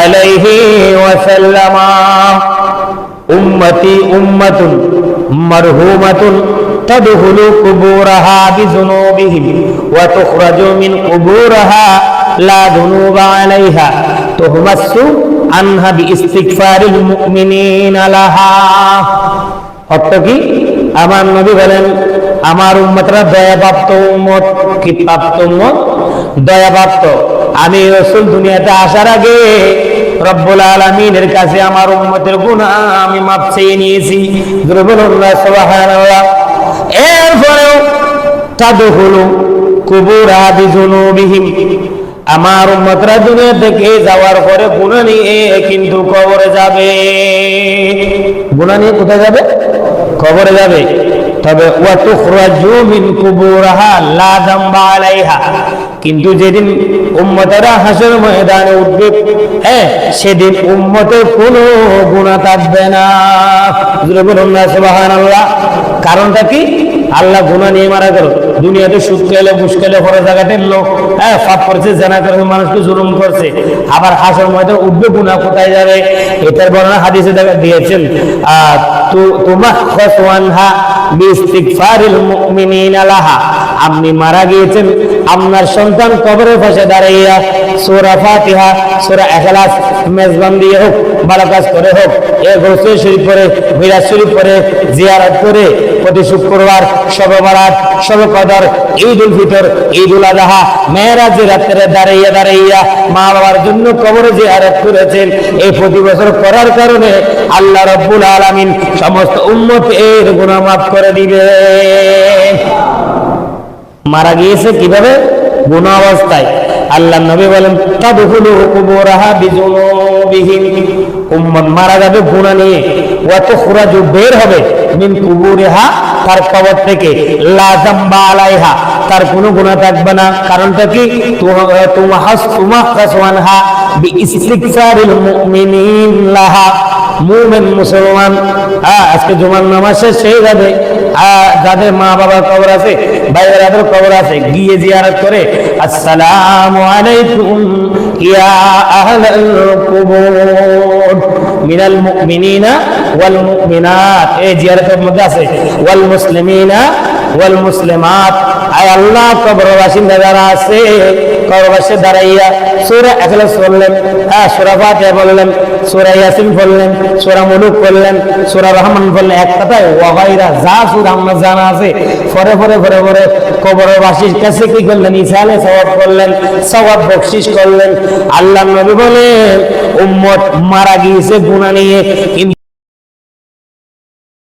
আলাইহি ওয়াসাল্লাম উম্মতি উম্মাতুন মারহুমাতুন তাদখুলু কুবুরাহা বিযুনুবিহিম ওয়া তুখরাজু মিন কুবুরিহা লা যুনুবা আলাইহা তুহমাসসু আনহা বিইস্তিগফারিল মুমিনিনা লাহা। অর্থ কি? আমার নবী বলেন, আমার উম্মতরা দয়াপ্রাপ্ত উম্মত। কি প্রাপ্ত উম্মত? দয়াপ্রাপ্ত। আমি রাসূল দুনিয়াতে আসার আগে রব্বুল আলামিনের কাছে আমার উম্মতের গুনাহ আমি মাফ চেয়ে নিয়েছি। সুবহানাল্লাহ। এরপরেও তাদখুলু কুবুরা বিযুনুবিহিম, আমার উম্মতরা দুনিয়া থেকে যাওয়ার পরে গুনাহ নিয়ে কিন্তু কবরে যাবে। গুনাহ নিয়ে কোথায় যাবে? কবরে যাবে। তবে ওয়া তুখরাজু মিন কুবুরিহা লা যামবা আলাইহা, কিন্তু যেদিন উম্মতেরা হাসর ময়দানে উঠবে, সেদিন উম্মতের কোনো গুনাহ থাকবে না। বলুন না সুবহানাল্লাহ। কারণটা কি? আল্লাহ গুনাহ নিয়ে মারা গেল। দুনিয়াতে সুদ খেলে, ঘুষ খেলে, বড় জায়গাতের লোক পাপ করছে, জেনা করেছে, মানুষকে জুলুম করছে, আবার হাসর ময়দানে উঠবে, গুনাহ কোথায় যাবে? এটার বর্ণনা হাদিসে দিয়েছেন, তুমাখখাসু আনহা বিইস্তিগফারিল মুমিনিনা লাহা। আপনি মারা গিয়েছেন, আপনার সন্তান কবরের পাশে দাঁড়াইয়া সূরা ফাতিহা, সূরা ইখলাস মেজবান দিয়ে হোক, ভালো কাজ করে হোক, গোসল শরীফ পড়ে, মিরাজ শরীফ পড়ে, জিয়ারত করে, প্রতি শুক্রবার, শবে বরাত, শবে কদর, ঈদুল ফিতর, ঈদুল আযহা, মেরাজের রাতে দাঁড়াইয়া দাঁড়াইয়া মা বাবার জন্য কবরে জিয়ারত করেছেন। এই প্রতি বছর করার কারণে আল্লাহ রাব্বুল আলামিন সমস্ত উম্মতের গুনাহ মাফ করে দিবে। মারা গিয়েছে কিভাবে? গুনাহ অবস্থায়। আল্লাহ নবী বলেন, তাদখুলু কুবুরাহা বিযুনুবিহিম, উম্মত মারা যাবে গুনাহ নিয়ে। ওয়া তুখরাজু, বের হবে, মিন কুবুরিহা, তার কবর থেকে, লা যামবা আলাইহা, তার কোনো গুনাহ থাকবে না। কারণটা কি? তুমাখখাসু আনহা বিইস্তিগফারিল মুমিনিন লাহা। মুমিন মুসলমান আজকে জুমার নামাজ শেষ হয়ে যাবে, যাদের মা বাবার কবর আছে, ভাইয়েরাদের কবর আছে, গিয়ে জিয়ারত করে, আসসালামু আলাইকুম ইয়া আহলাল কুবুর মিনাল মুমিনিনা ওয়াল মুমিনাত, এই জিয়ারতের মধ্যে আছে ওয়াল মুসলিমিনা ওয়াল মুসলিমাত। আয় আল্লাহ, কবরের বাসিন্দা যারা আছে, কবরবাসে দাঁড়াইয়া সূরা ইখলাস পড়লেন, সূরা ফাতিহা বললেন, সূরা ইয়াসিন পড়লেন, সূরা মুলুক পড়লেন, সূরা রহমান পড়লেন, এক কথায় ওয়াগাইরা যা সূরা আমরা জানা আছে, পরে পরে পরে পরে কবরের বাসীর কাছে কি করলেন? ইসালে সওয়াব করলেন, সওয়াব বকশিশ করলেন। আল্লাহ নবী বলেন, উম্মত মারা গিয়েছে গুনাহ নিয়ে,